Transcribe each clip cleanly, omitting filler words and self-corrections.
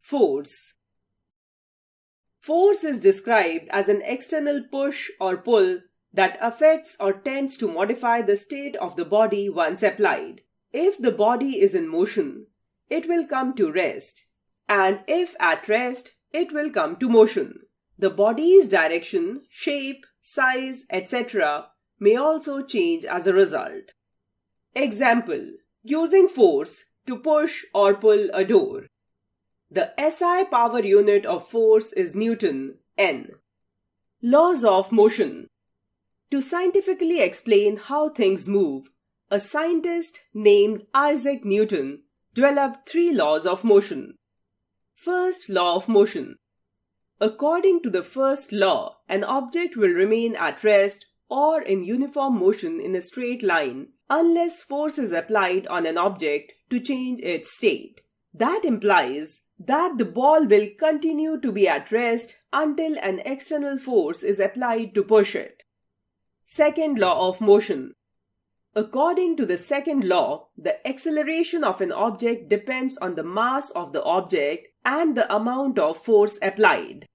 Force. Force is described as an external push or pull that affects or tends to modify the state of the body once applied. If the body is in motion, it will come to rest, and if at rest, it will come to motion. The body's direction, shape, size, etc. may also change as a result. Example: using force to push or pull a door. The SI power unit of force is Newton, N. Laws of motion. To scientifically explain how things move, a scientist named Isaac Newton developed 3 laws of motion. First law of motion. According to the first law, an object will remain at rest or in uniform motion in a straight line unless force is applied on an object to change its state. That implies that the ball will continue to be at rest until an external force is applied to push it. Second law of motion. According to the second law, the acceleration of an object depends on the mass of the object and the amount of force applied.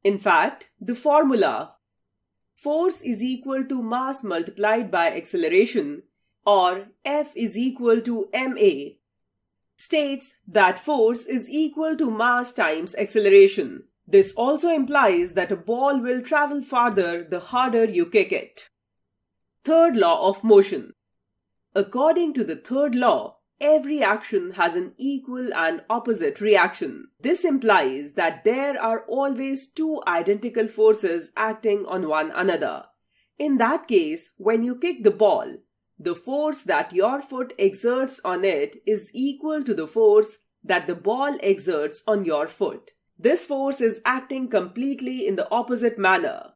In fact, the formula force is equal to mass multiplied by acceleration, or F is equal to ma, states that force is equal to mass times acceleration. This also implies that a ball will travel farther the harder you kick it. Third law of motion. According to the third law, every action has an equal and opposite reaction. This implies that there are always 2 identical forces acting on one another. In that case, when you kick the ball, the force that your foot exerts on it is equal to the force that the ball exerts on your foot. This force is acting completely in the opposite manner.